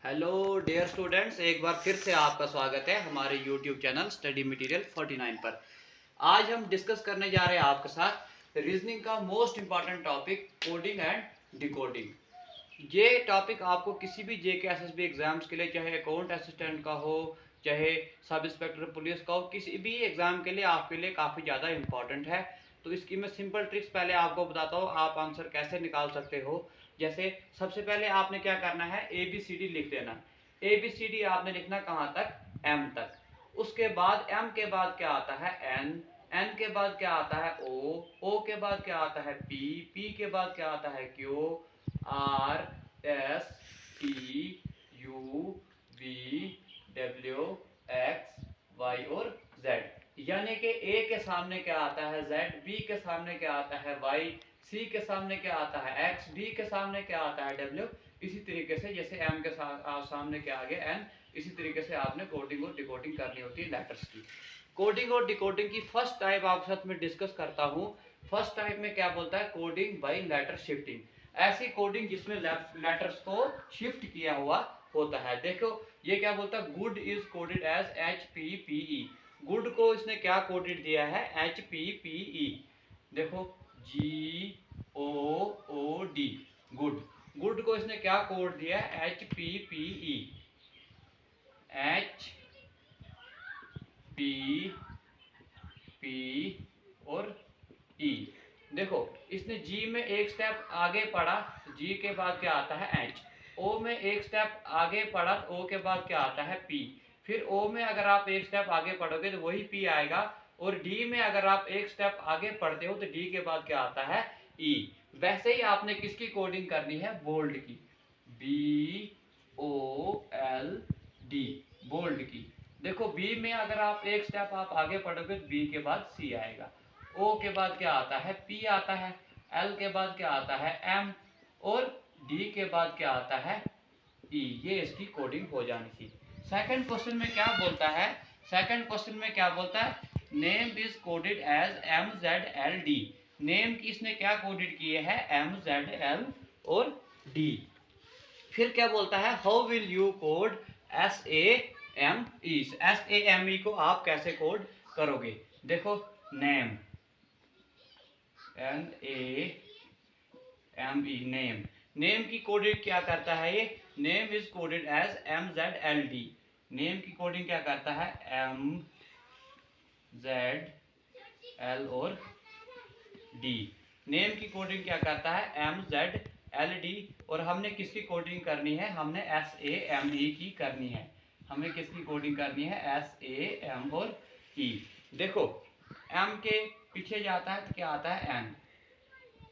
Hello dear students, एक बार फिर से आपका स्वागत है हमारे यूट्यूब चैनल स्टडी मटेरियल 49 पर। आज हम डिस्कस करने जा रहे हैं आपके साथ रीजनिंग का most important topic coding and decoding. ये टॉपिक आपको किसी भी जेके एसएसबी एग्जाम्स के लिए, चाहे अकाउंट असिस्टेंट का हो, चाहे सब इंस्पेक्टर पुलिस का हो, किसी भी एग्जाम के लिए आपके लिए काफ़ी ज़्यादा इंपॉर्टेंट है। तो इसकी मैं सिंपल ट्रिक्स पहले आपको बताता हूँ, आप आंसर कैसे निकाल सकते हो। जैसे सबसे पहले आपने क्या करना है, ए बी सी डी लिख देना। ए बी सी डी आपने लिखना कहाँ तक, एम तक। उसके बाद एम के बाद क्या आता है, एन। एन के बाद क्या आता है, ओ के बाद क्या आता है, पी के बाद क्या आता है, Q, R, S, T, U, V, W, X, Y और जेड। यानी कि ए के सामने क्या आता है, जेड, बी के सामने क्या आता है, वाई, सी के सामने क्या आता है, एक्स, डी के सामने क्या आता है, डब्ल्यू। इसी तरीके से जैसे एम के सामने क्या आ गया, एन। इसी तरीके से आपने कोडिंग और डिकोडिंग करनी होती है लेटर्स की। कोडिंग और डिकोडिंग की फर्स्ट टाइप आपके साथ में डिस्कस करता हूँ। फर्स्ट टाइप में क्या बोलता है, कोडिंग बाय लेटर शिफ्टिंग। ऐसी कोडिंग जिसमें लेटर्स को शिफ्ट किया हुआ होता है। देखो ये क्या बोलता है, good is coded as HPPE। Good को इसने क्या कोडेड दिया है, HPPE। देखो GOOD, गुड। गुड को इसने क्या कोड दिया है, HPPE। HP और E। देखो इसने जी में एक स्टेप आगे पढ़ा, जी के बाद क्या आता है, एच। ओ में एक स्टेप आगे पढ़ा, ओ के बाद क्या आता है, पी। फिर ओ में अगर आप एक स्टेप आगे पढ़ोगे तो वही पी आएगा। और डी में अगर आप एक स्टेप आगे पढ़ते हो तो डी के बाद क्या आता है, ई। वैसे ही आपने किसकी कोडिंग करनी है, बोल्ड की, BOLD, बोल्ड की। देखो बी में अगर आप एक स्टेप आप आगे पढ़ोगे तो बी के बाद सी आएगा। ओ के बाद क्या आता है, पी आता है। एल के बाद क्या आता है, एम। और डी के बाद क्या आता है, ई। ये इसकी कोडिंग हो जानी थी। सेकंड क्वेश्चन में क्या बोलता है, सेकंड क्वेश्चन में क्या बोलता है, name is coded as MZLD। Name की इसने क्या कोडेड किए हैं, MZL और D। फिर क्या बोलता है, how will you code SAME। SAME को आप कैसे कोड करोगे। देखो नेम, NAME, नेम। नेम की कोडिंग क्या करता है, ये name is coded as MZLD। Name की कोडिंग क्या करता है, MZL और D। नेम की कोडिंग क्या करता है, MZLD। और हमने किसकी कोडिंग करनी है, हमने SAME की करनी है। हमें किसकी कोडिंग करनी है, SAM और E। देखो M के पीछे जाता है तो क्या आता है, N।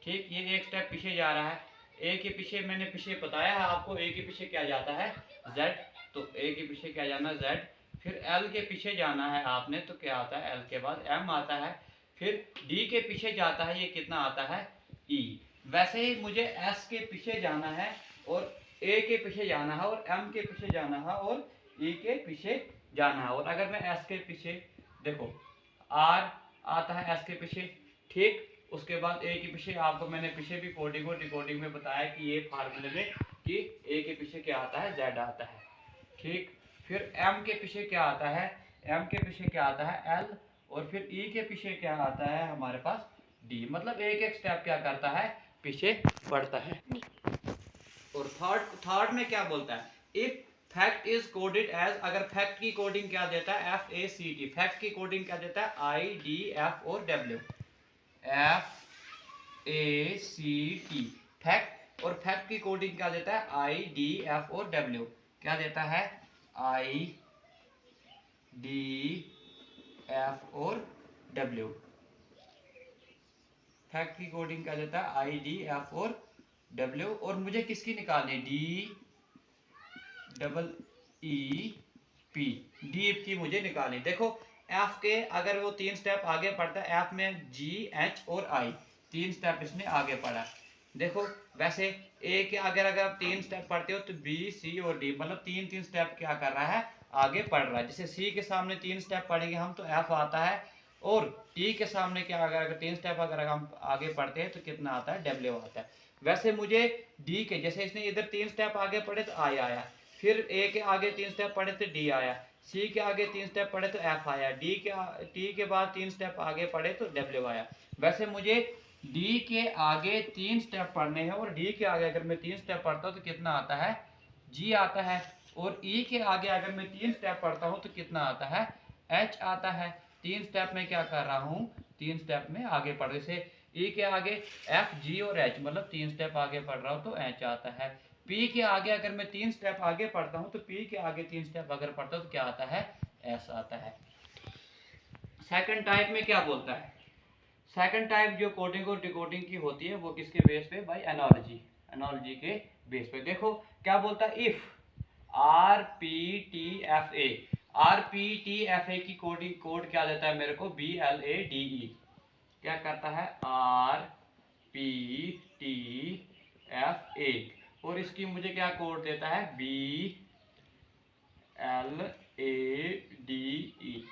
ठीक, ये एक स्टेप पीछे जा रहा है। ए के पीछे मैंने पीछे बताया है आपको, ए के पीछे क्या जाता है, Z। तो ए के पीछे क्या जाना, Z। फिर L के पीछे जाना है आपने तो क्या आता है, L के बाद M आता है। फिर D के पीछे जाता है, ये कितना आता है, E। वैसे ही मुझे S के पीछे जाना है और A के पीछे जाना है और M के पीछे जाना है और E के पीछे जाना है। और अगर मैं S के पीछे, देखो R आता है S के पीछे, ठीक। उसके बाद ए के पीछे, आपको मैंने पीछे भी कोडिंग और डिकोडिंग में बताया कि ये फार्मूले में कि ए के पीछे क्या आता है, जेड आता है, ठीक। फिर एम के पीछे क्या आता है, एम के पीछे क्या आता है, एल। और फिर ई के पीछे क्या आता है हमारे पास, डी। मतलब एक एक स्टेप क्या करता है, पीछे बढ़ता है। और थर्ड में क्या बोलता है, if fact is coded as, अगर फैक्ट की कोडिंग क्या देता है, FACT। फैक्ट की कोडिंग क्या देता है, IDF और W। FACT fact. और फैक्ट की कोडिंग क्या देता है, IDF और W। क्या देता है, IDF और W। फैक्ट की कोडिंग क्या देता है, IDF और W। और मुझे किसकी निकालनी है, DEEP, डीप की मुझे निकालनी। देखो एफ के अगर वो 3 स्टेप आगे पढ़ता है, एफ में GH और I 3 स्टेप इसने आगे पढ़ा। देखो वैसे ए के अगर आप 3 स्टेप पढ़ते हो तो B, C और D, मतलब 3 स्टेप क्या कर रहा है, आगे पढ़ रहा है। जैसे C के सामने 3 स्टेप पढ़ेंगे हम तो F आता है। और T के सामने क्या, अगर 3 स्टेप अगर हम आगे पढ़ते हैं तो कितना आता है, W आता है। वैसे मुझे D के, जैसे इसने इधर 3 स्टेप आगे पढ़े तो I आया। फिर ए के आगे 3 स्टेप पढ़े तो डी आया, सी के आगे 3 स्टेप पढ़े तो एफ आया, टी के बाद 3 स्टेप आगे पढ़े तो डब्ल्यू आया। वैसे मुझे डी के आगे 3 स्टेप पढ़ने हैं, और डी के आगे अगर मैं 3 स्टेप पढ़ता हूँ तो कितना आता है, जी आता है। और ई के आगे अगर मैं 3 स्टेप पढ़ता हूँ तो कितना आता है, एच आता है। 3 स्टेप में क्या कर रहा हूँ, 3 स्टेप में आगे पढ़ रहे से ई के आगे एफ जी और एच, मतलब 3 स्टेप आगे पढ़ रहा हूँ तो एच आता है। पी के आगे अगर मैं 3 स्टेप आगे पढ़ता हूँ तो पी के आगे 3 स्टेप अगर पढ़ता हूँ तो क्या आता है, एस आता है। सेकंड टाइप में क्या बोलता है, सेकंड टाइप जो कोडिंग और डिकोडिंग की होती है वो किसके बेस पे, बाय एनालॉजी, एनालॉजी के बेस पे। देखो क्या बोलता है, if R P T F A, R P T F A की कोडिंग कोड क्या देता है मेरे को, B L A D E, क्या करता है, R P T F A, और इसकी मुझे क्या कोड देता है, बी एल ए डी ई,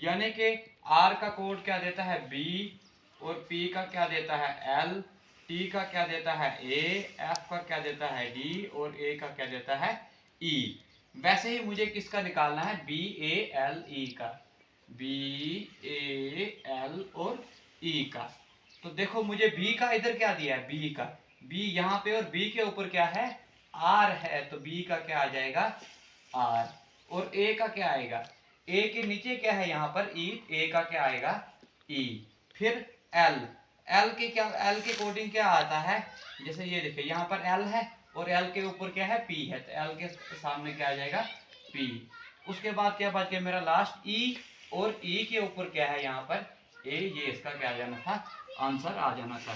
यानी कि आर का कोड क्या देता है, बी, और पी का क्या देता है, एल, टी का क्या देता है, ए, एफ का क्या देता है, डी, और ए का क्या देता है, ई। वैसे ही मुझे किसका निकालना है, बी ए एल ई का, बी ए एल और ई का। तो देखो मुझे बी का इधर क्या दिया है, बी का, बी यहाँ पे, और बी के ऊपर क्या है, आर है, तो बी का क्या आ जाएगा, आर, और ए का क्या आएगा, ए के नीचे क्या है यहाँ पर, ई, ए का क्या आएगा, ई। फिर एल, एल के क्या, एल के कोडिंग क्या आता है, जैसे ये देखिए यहाँ पर एल है और एल के ऊपर क्या है, पी है, तो एल के सामने क्या आ जाएगा, पी। उसके बाद क्या बच गया मेरा लास्ट ई, और ई के ऊपर क्या है यहाँ पर, ए, ये इसका क्या आ जाना था, आंसर आ जाना था।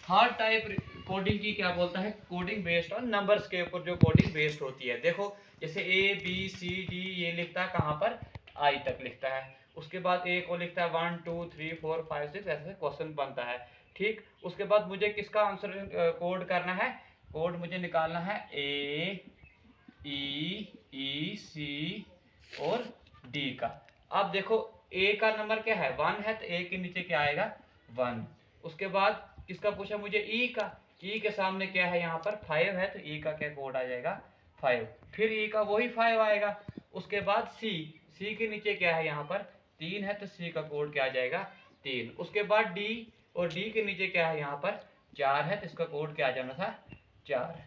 थर्ड टाइप कोडिंग की क्या बोलता है, कोडिंग बेस्ड ऑन नंबर्स के ऊपर जो कोडिंग बेस्ड होती है। देखो जैसे ए बी सी डी ये लिखता है कहाँ पर, आई तक लिखता है, उसके बाद ए को लिखता है 1 2 3 4 5 6, ऐसे क्वेश्चन बनता है, ठीक। उसके बाद मुझे किसका आंसर कोड करना है, कोड मुझे निकालना है ए ई सी और डी का। अब देखो ए का नंबर क्या है, 1 है, तो ए के नीचे क्या आएगा, 1। उसके बाद किसका पूछा मुझे, ई का, ई के सामने क्या है यहाँ पर, 5 है, तो ई का क्या कोड आ जाएगा, 5। फिर ई का वही 5 आएगा। उसके बाद सी, सी के नीचे क्या है यहाँ पर, 3 है, तो सी का कोड क्या आ जाएगा, 3। उसके बाद डी, और डी के नीचे क्या है यहाँ पर, 4 है, तो इसका कोड क्या आ जाना था, 4।